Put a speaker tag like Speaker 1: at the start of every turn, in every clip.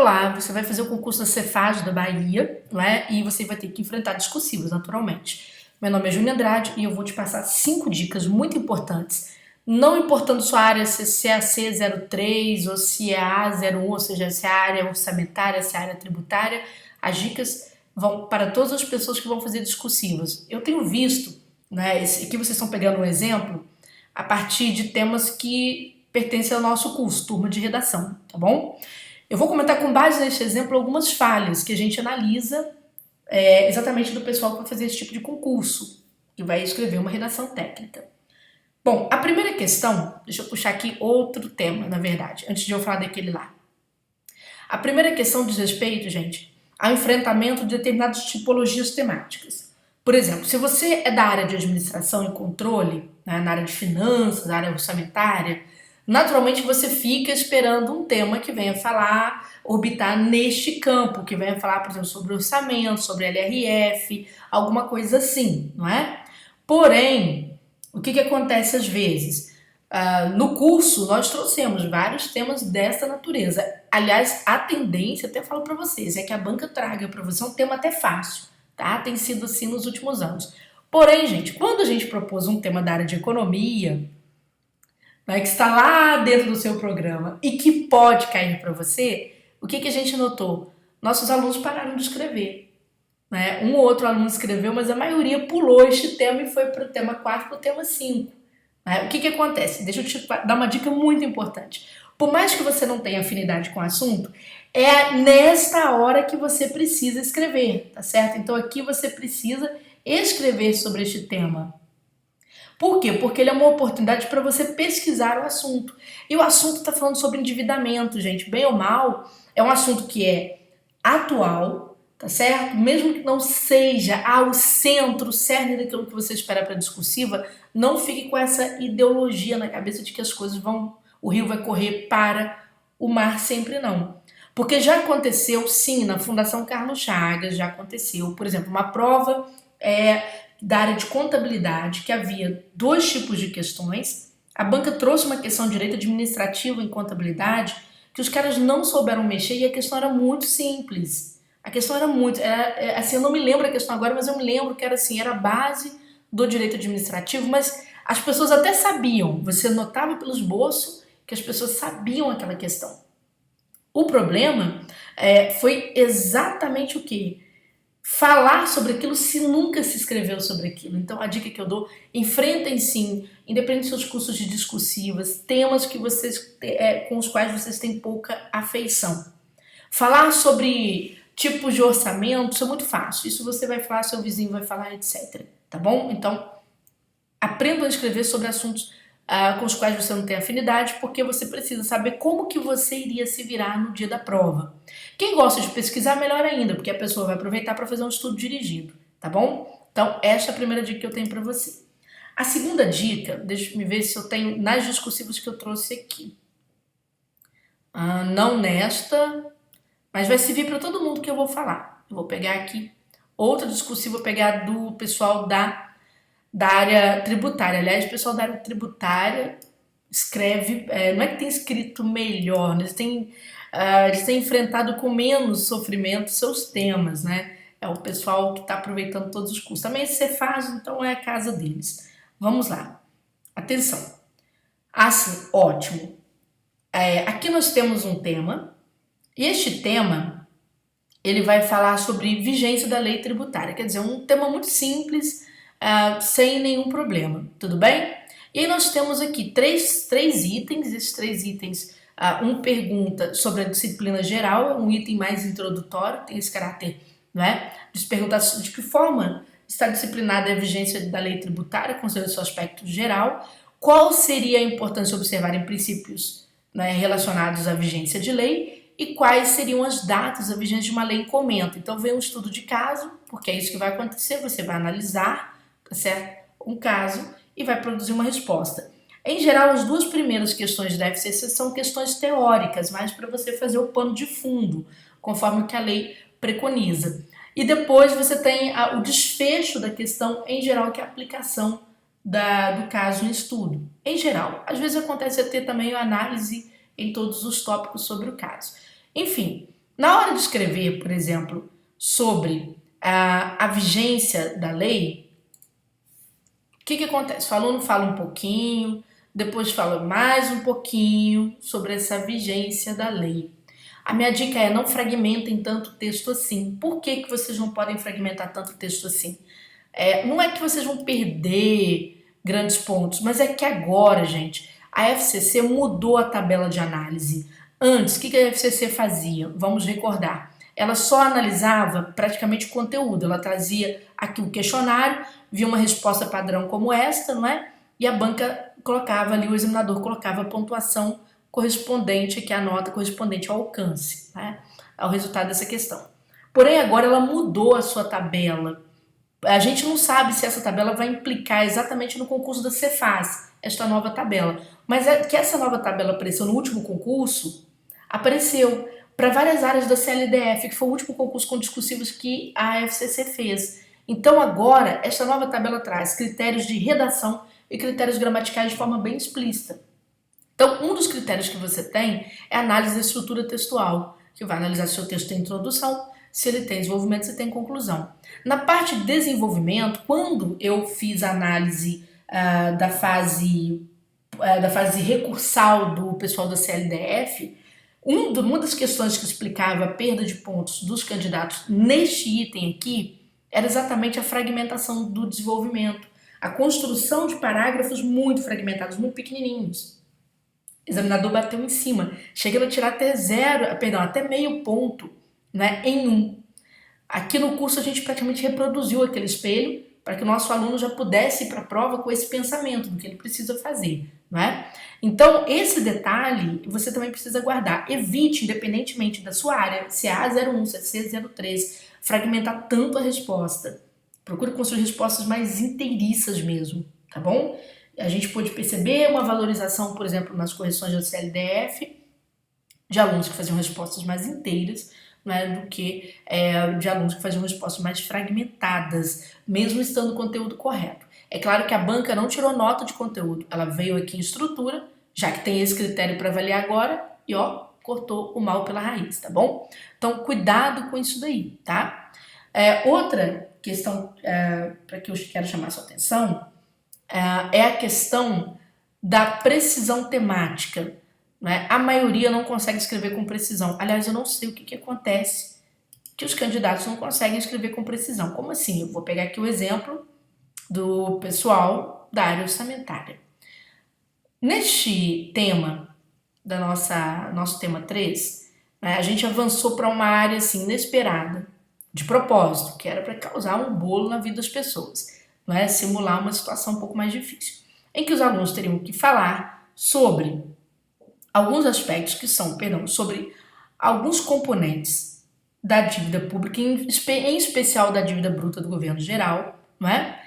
Speaker 1: Olá, você vai fazer o concurso da Cefaz da Bahia, não é? E você vai ter que enfrentar discursivos, naturalmente. Meu nome é Júnia Andrade e eu vou te passar 5 dicas muito importantes. Não importando sua área, se é a C03 ou se é a A01, ou seja, se é a área orçamentária, se é a área tributária, as dicas vão para todas as pessoas que vão fazer discursivas. Eu tenho visto, né, aqui vocês estão pegando um exemplo, a partir de temas que pertencem ao nosso curso, turma de redação, tá bom? Eu vou comentar com base neste exemplo algumas falhas que a gente analisa exatamente do pessoal que vai fazer esse tipo de concurso, que vai escrever uma redação técnica. Bom, a primeira questão, deixa eu puxar aqui outro tema, na verdade, antes de eu falar daquele lá. A primeira questão diz respeito, gente, ao enfrentamento de determinadas tipologias temáticas. Por exemplo, se você é da área de administração e controle, né, na área de finanças, na área orçamentária, naturalmente você fica esperando um tema que venha falar, orbitar neste campo, que venha falar, por exemplo, sobre orçamento, sobre LRF, alguma coisa assim, não é? Porém, o que acontece às vezes? No curso, nós trouxemos vários temas dessa natureza. Aliás, a tendência, até falo para vocês, é que a banca traga para você um tema até fácil, tá? Tem sido assim nos últimos anos. Porém, gente, quando a gente propôs um tema da área de economia, né, que está lá dentro do seu programa e que pode cair para você, o que a gente notou? Nossos alunos pararam de escrever. Né? Um ou outro aluno escreveu, mas a maioria pulou este tema e foi para o tema 4, para o tema 5. Né? O que acontece? Deixa eu te dar uma dica muito importante. Por mais que você não tenha afinidade com o assunto, é nesta hora que você precisa escrever, tá certo? Então aqui você precisa escrever sobre este tema. Por quê? Porque ele é uma oportunidade para você pesquisar o assunto. E o assunto está falando sobre endividamento, gente. Bem ou mal, é um assunto que é atual, tá certo? Mesmo que não seja o centro, o cerne daquilo que você espera para a discursiva, não fique com essa ideologia na cabeça de que as coisas o rio vai correr para o mar, sempre não. Porque já aconteceu, sim, na Fundação Carlos Chagas, já aconteceu, por exemplo, uma prova da área de contabilidade, que havia 2 tipos de questões. A banca trouxe uma questão de direito administrativo em contabilidade, que os caras não souberam mexer e a questão era muito simples. A questão era muito... assim, eu não me lembro a questão agora, mas eu me lembro que era assim, era a base do direito administrativo, mas as pessoas até sabiam, você notava pelo esboço que as pessoas sabiam aquela questão. O problema foi exatamente o quê? Falar sobre aquilo se nunca se escreveu sobre aquilo. Então a dica que eu dou, enfrentem sim, independente dos seus cursos de discursivas, temas que vocês, com os quais vocês têm pouca afeição. Falar sobre tipos de orçamento, isso é muito fácil. Isso você vai falar, seu vizinho vai falar, etc. Tá bom? Então, aprendam a escrever sobre assuntos com os quais você não tem afinidade, porque você precisa saber como que você iria se virar no dia da prova. Quem gosta de pesquisar, melhor ainda, porque a pessoa vai aproveitar para fazer um estudo dirigido, tá bom? Então, essa é a primeira dica que eu tenho para você. A segunda dica, deixa eu ver se eu tenho nas discursivas que eu trouxe aqui. Não nesta, mas vai servir para todo mundo que eu vou falar. Eu vou pegar aqui outra discursiva, vou pegar do pessoal da área tributária. Aliás, o pessoal da área tributária escreve, não é que tem escrito melhor, né? Eles têm enfrentado com menos sofrimento seus temas, né? É o pessoal que está aproveitando todos os cursos. Também esse Cefaz, então é a casa deles. Vamos lá. Atenção. Assim, ótimo. Aqui nós temos um tema, e este tema, ele vai falar sobre vigência da lei tributária. Quer dizer, um tema muito simples, sem nenhum problema, tudo bem? E aí nós temos aqui três itens, esses 3 itens, um pergunta sobre a disciplina geral, um item mais introdutório, tem esse caráter, né, de se perguntar de que forma está disciplinada a vigência da lei tributária, considerando seu aspecto geral, qual seria a importância de observar em princípios, né, relacionados à vigência de lei, e quais seriam as datas da vigência de uma lei em comento. Então vem um estudo de caso, porque é isso que vai acontecer, você vai analisar, tá certo? Um caso e vai produzir uma resposta. Em geral, as 2 primeiras questões da FCC são questões teóricas, mas para você fazer o pano de fundo, conforme o que a lei preconiza. E depois você tem o desfecho da questão, em geral, que é a aplicação do caso em estudo. Em geral, às vezes acontece ter também a análise em todos os tópicos sobre o caso. Enfim, Na hora de escrever, por exemplo, sobre a vigência da lei, o que acontece? O aluno fala um pouquinho, depois fala mais um pouquinho sobre essa vigência da lei. A minha dica é: não fragmentem tanto texto assim. Por que vocês não podem fragmentar tanto texto assim? Não é que vocês vão perder grandes pontos, mas é que agora, gente, a FCC mudou a tabela de análise. Antes, o que a FCC fazia? Vamos recordar. Ela só analisava praticamente o conteúdo. Ela trazia aqui o questionário, via uma resposta padrão como esta, não é? E a banca colocava ali, o examinador colocava a pontuação correspondente, que é a nota correspondente ao alcance, né? Ao resultado dessa questão. Porém, agora ela mudou a sua tabela. A gente não sabe se essa tabela vai implicar exatamente no concurso da Cefaz, esta nova tabela. Mas é que essa nova tabela apareceu no último concurso, apareceu para várias áreas da CLDF, que foi o último concurso com discursivos que a FCC fez. Então agora, esta nova tabela traz critérios de redação e critérios gramaticais de forma bem explícita. Então, um dos critérios que você tem é a análise da estrutura textual, que vai analisar se o seu texto tem introdução, se ele tem desenvolvimento, se tem conclusão. Na parte de desenvolvimento, quando eu fiz a análise da fase recursal do pessoal da CLDF, uma das questões que explicava a perda de pontos dos candidatos neste item aqui era exatamente a fragmentação do desenvolvimento, a construção de parágrafos muito fragmentados, muito pequenininhos. O examinador bateu em cima, chegando a tirar até meio ponto, né, em um. Aqui no curso a gente praticamente reproduziu aquele espelho para que o nosso aluno já pudesse ir para a prova com esse pensamento do que ele precisa fazer, né? Então, esse detalhe você também precisa guardar. Evite, independentemente da sua área, se é A01, se é C03, fragmentar tanto a resposta. Procure construir respostas mais inteiriças mesmo, tá bom? A gente pôde perceber uma valorização, por exemplo, nas correções da CLDF, de alunos que faziam respostas mais inteiras, né, do que de alunos que faziam respostas mais fragmentadas, mesmo estando o conteúdo correto. É claro que a banca não tirou nota de conteúdo, ela veio aqui em estrutura, já que tem esse critério para avaliar agora, e cortou o mal pela raiz, tá bom? Então, cuidado com isso daí, tá? Outra questão para que eu quero chamar a sua atenção é a questão da precisão temática. Né? A maioria não consegue escrever com precisão. Aliás, eu não sei o que acontece que os candidatos não conseguem escrever com precisão. Como assim? Eu vou pegar aqui o exemplo do pessoal da área orçamentária. Neste tema, nosso tema 3, né, a gente avançou para uma área assim, inesperada, de propósito, que era para causar um bolo na vida das pessoas, né, simular uma situação um pouco mais difícil, em que os alunos teriam que falar sobre alguns aspectos sobre alguns componentes da dívida pública, em especial da dívida bruta do governo geral, não é?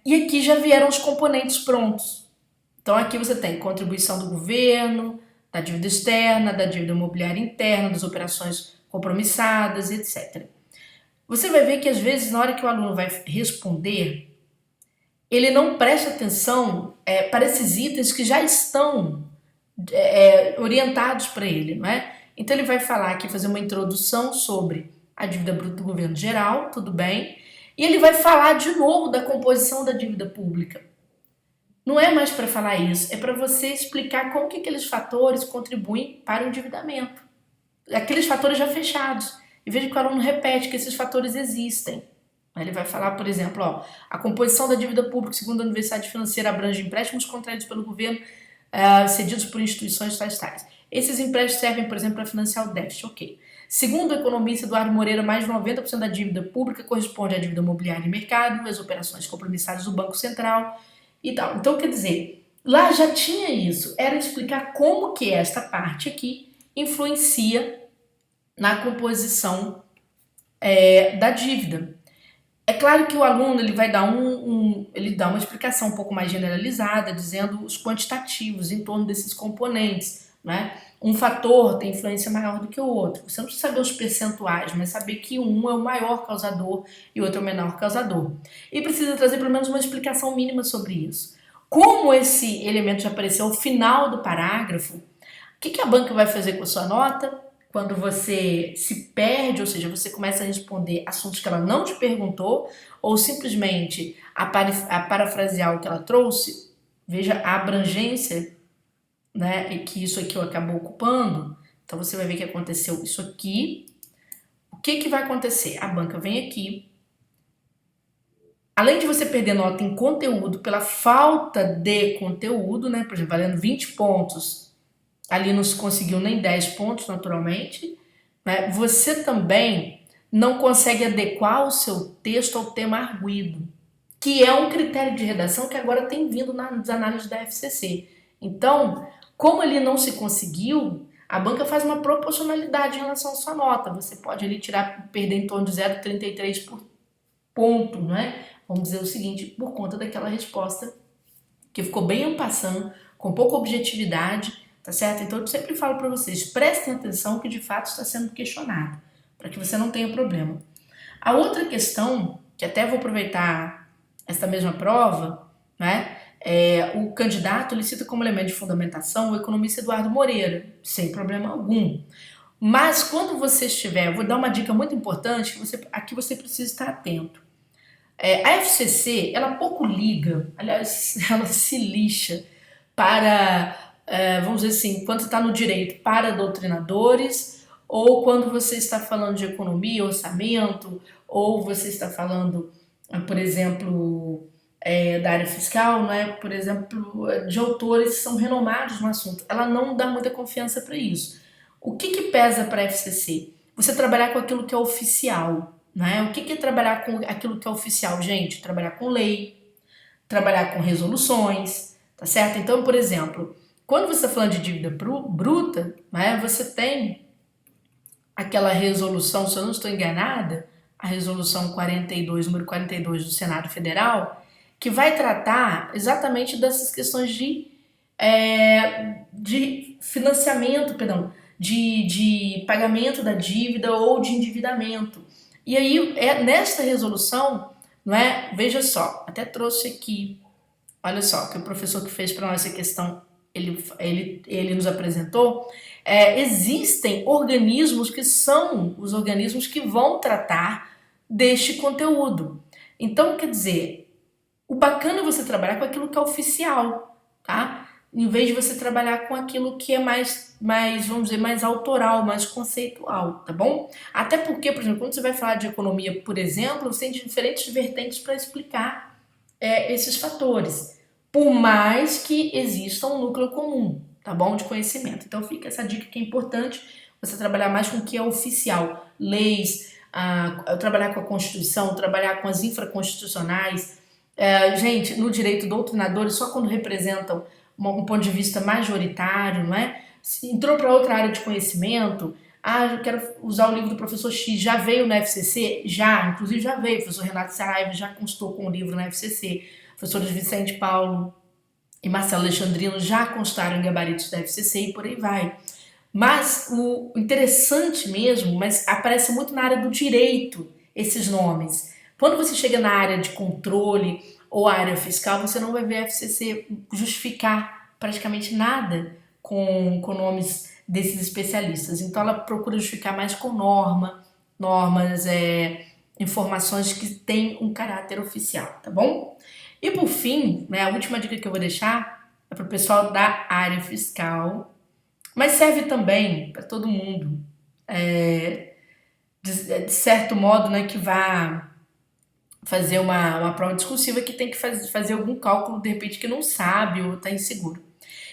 Speaker 1: E aqui já vieram os componentes prontos. Então aqui você tem contribuição do governo, da dívida externa, da dívida imobiliária interna, das operações compromissadas, etc. Você vai ver que às vezes na hora que o aluno vai responder, ele não presta atenção para esses itens que já estão orientados para ele, não é? Então ele vai falar aqui, fazer uma introdução sobre a dívida bruta do governo geral, tudo bem, e ele vai falar de novo da composição da dívida pública. Não é mais para falar isso, é para você explicar como que aqueles fatores contribuem para o endividamento. Aqueles fatores já fechados. E veja que o aluno repete que esses fatores existem. Ele vai falar, por exemplo, a composição da dívida pública, segundo a Universidade Financeira, abrange empréstimos contraídos pelo governo cedidos por instituições tais. Esses empréstimos servem, por exemplo, para financiar o déficit, ok. Segundo o economista Eduardo Moreira, mais de 90% da dívida pública corresponde à dívida imobiliária e mercado, às operações compromissadas do Banco Central e tal. Então, quer dizer, lá já tinha isso, era explicar como que esta parte aqui influencia na composição da dívida. É claro que o aluno ele vai dar ele dá uma explicação um pouco mais generalizada, dizendo os quantitativos em torno desses componentes, né? Um fator tem influência maior do que o outro. Você não precisa saber os percentuais, mas saber que um é o maior causador e o outro é o menor causador. E precisa trazer pelo menos uma explicação mínima sobre isso. Como esse elemento já apareceu ao final do parágrafo, o que a banca vai fazer com a sua nota? quando você se perde, ou seja, você começa a responder assuntos que ela não te perguntou, ou simplesmente a parafrasear o que ela trouxe, veja a abrangência, né, e que isso aqui acabou ocupando. Então você vai ver que aconteceu isso aqui. O que que vai acontecer? A banca vem aqui. Além de você perder nota em conteúdo pela falta de conteúdo, né? Por exemplo, valendo 20 pontos, ali não se conseguiu nem 10 pontos, naturalmente, né? Você também não consegue adequar o seu texto ao tema arguido, que é um critério de redação que agora tem vindo nas análises da FCC. Então, como ele não se conseguiu, a banca faz uma proporcionalidade em relação à sua nota. Você pode ali perder em torno de 0,33 por ponto, né? Vamos dizer o seguinte, por conta daquela resposta que ficou bem en passant, com pouca objetividade, tá certo? Então eu sempre falo para vocês, prestem atenção que de fato está sendo questionado, para que você não tenha problema. A outra questão, que até vou aproveitar esta mesma prova, né? O candidato ele cita como elemento de fundamentação o economista Eduardo Moreira, sem problema algum. Mas quando você estiver, eu vou dar uma dica muito importante que aqui você precisa estar atento. A FCC, ela pouco liga, aliás, ela se lixa para, vamos dizer assim, quando você está no direito para doutrinadores, ou quando você está falando de economia, orçamento, ou você está falando, por exemplo, da área fiscal, né? Por exemplo, de autores que são renomados no assunto. Ela não dá muita confiança para isso. O que pesa para a FCC? Você trabalhar com aquilo que é oficial. Né? O que é trabalhar com aquilo que é oficial, gente? Trabalhar com lei, trabalhar com resoluções, tá certo? Então, por exemplo, quando você está falando de dívida bruta, né, você tem aquela resolução, se eu não estou enganada, a resolução 42, número 42 do Senado Federal, que vai tratar exatamente dessas questões de financiamento, perdão, de pagamento da dívida ou de endividamento. E aí, nesta resolução, não é? Veja só, até trouxe aqui, olha só, que o professor que fez para nós essa questão, ele nos apresentou, existem organismos que são os organismos que vão tratar deste conteúdo. Então, quer dizer, o bacana é você trabalhar com aquilo que é oficial, tá? Em vez de você trabalhar com aquilo que é mais, vamos dizer, mais autoral, mais conceitual, tá bom? Até porque, por exemplo, quando você vai falar de economia, por exemplo, você tem diferentes vertentes para explicar esses fatores, por mais que exista um núcleo comum, tá bom? De conhecimento. Então fica essa dica que é importante, você trabalhar mais com o que é oficial, leis, trabalhar com a Constituição, trabalhar com as infraconstitucionais. Gente, no direito, doutrinadores só quando representam um ponto de vista majoritário, não é? Se entrou para outra área de conhecimento, eu quero usar o livro do professor X, já veio na FCC? Já, inclusive já veio, o professor Renato Saraiva já constou com o livro na FCC, professores Vicente Paulo e Marcelo Alexandrino já constaram em gabaritos da FCC e por aí vai. Mas o interessante mesmo, mas aparece muito na área do direito esses nomes. Quando você chega na área de controle ou área fiscal, você não vai ver a FCC justificar praticamente nada com nomes desses especialistas. Então ela procura justificar mais com normas, informações que têm um caráter oficial, tá bom? E por fim, né, a última dica que eu vou deixar é para o pessoal da área fiscal, mas serve também para todo mundo, de certo modo, né, que vá fazer uma prova discursiva que tem que fazer algum cálculo, de repente, que não sabe ou está inseguro.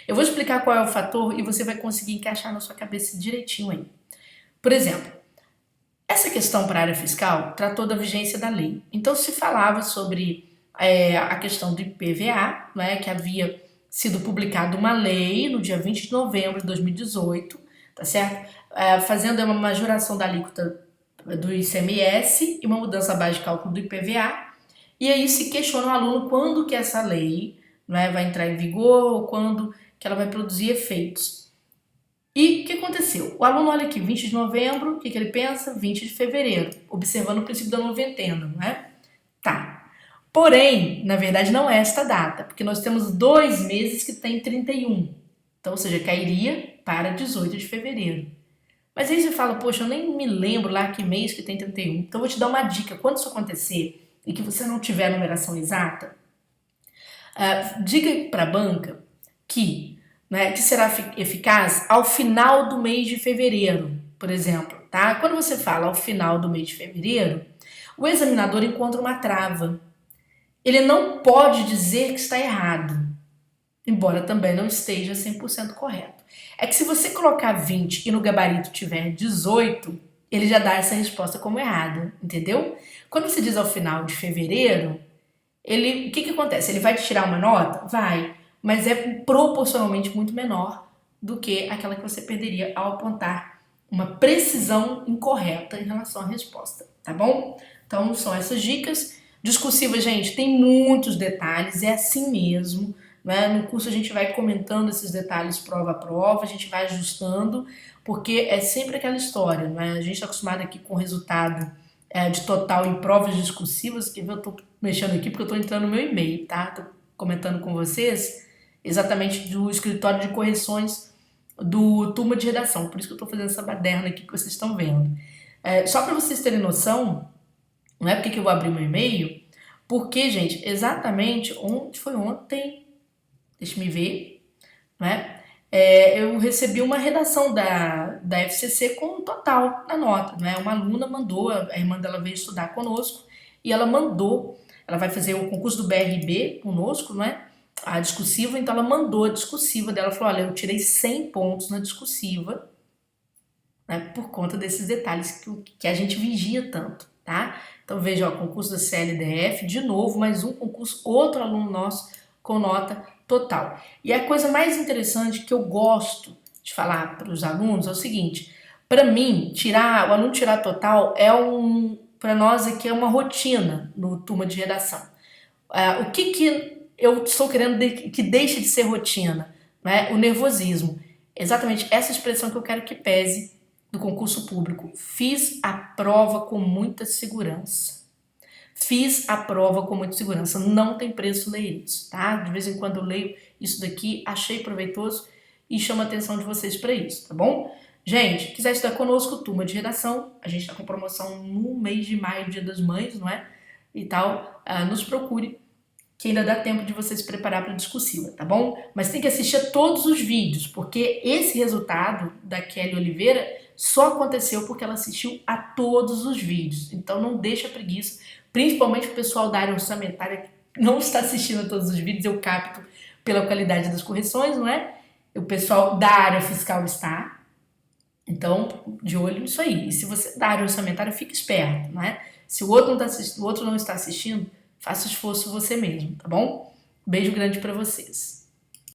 Speaker 1: Eu vou explicar qual é o fator e você vai conseguir encaixar na sua cabeça direitinho aí. Por exemplo, essa questão para a área fiscal tratou da vigência da lei. Então se falava sobre a questão do IPVA, né, que havia sido publicada uma lei no dia 20 de novembro de 2018, tá certo? Fazendo uma majoração da alíquota do ICMS e uma mudança à base de cálculo do IPVA. E aí se questiona o aluno quando que essa lei, né, vai entrar em vigor ou quando que ela vai produzir efeitos. E o que aconteceu? O aluno olha aqui, 20 de novembro, o que ele pensa? 20 de fevereiro, observando o princípio da noventena, não é? Tá. Porém, na verdade não é esta data, porque nós temos 2 meses que tem 31. Então, ou seja, cairia para 18 de fevereiro. Mas aí você fala, poxa, eu nem me lembro lá que mês que tem 31. Então eu vou te dar uma dica. Quando isso acontecer e que você não tiver a numeração exata, diga para a banca que, né, que será eficaz ao final do mês de fevereiro, por exemplo. Tá? Quando você fala ao final do mês de fevereiro, o examinador encontra uma trava. Ele não pode dizer que está errado, embora também não esteja 100% correto. É que se você colocar 20 e no gabarito tiver 18, ele já dá essa resposta como errada, entendeu? Quando você diz ao final de fevereiro, o que acontece? Ele vai te tirar uma nota? Vai, mas é proporcionalmente muito menor do que aquela que você perderia ao apontar uma precisão incorreta em relação à resposta, tá bom? Então são essas dicas. Discursiva, gente, tem muitos detalhes, é assim mesmo. Né? No curso a gente vai comentando esses detalhes prova a prova, a gente vai ajustando, porque é sempre aquela história, né? A gente está acostumado aqui com o resultado de total em provas discursivas, que eu estou mexendo aqui porque eu estou entrando no meu e-mail, tá? Estou comentando com vocês exatamente do escritório de correções do turma de redação, por isso que eu estou fazendo essa baderna aqui que vocês estão vendo. Só para vocês terem noção, não é porque que eu vou abrir meu e-mail, porque, gente, exatamente foi ontem, deixa me ver, né? Eu recebi uma redação da FCC com um total na nota, né? Uma aluna mandou, a irmã dela veio estudar conosco e ela mandou, ela vai fazer o concurso do BRB conosco, né? A discursiva, então ela mandou a discursiva dela, falou, olha, eu tirei 100 pontos na discursiva, né? Por conta desses detalhes que a gente vigia tanto, tá? Então veja, ó, concurso da CLDF, de novo, mais um concurso, outro aluno nosso com nota total. E a coisa mais interessante que eu gosto de falar para os alunos é o seguinte: para mim, o aluno tirar total para nós aqui é uma rotina no turma de redação. O que eu estou querendo que deixe de ser rotina? Né? O nervosismo. Exatamente essa expressão que eu quero que pese do concurso público. Fiz a prova com muita segurança. Fiz a prova com muita segurança. Não tem preço ler isso, tá? De vez em quando eu leio isso daqui, achei proveitoso e chamo a atenção de vocês para isso, tá bom? Gente, quiser estudar conosco, turma de redação, a gente está com promoção no mês de maio, Dia das Mães, não é? E tal, nos procure, que ainda dá tempo de você se preparar para a discursiva, tá bom? Mas tem que assistir a todos os vídeos, porque esse resultado da Kelly Oliveira só aconteceu porque ela assistiu a todos os vídeos. Então não deixa preguiça, principalmente o pessoal da área orçamentária que não está assistindo a todos os vídeos, eu capto pela qualidade das correções, não é? O pessoal da área fiscal está. Então, de olho nisso aí. E se você da área orçamentária, fique esperto, não é? Se o outro não está assistindo, faça esforço você mesmo, tá bom? Beijo grande para vocês.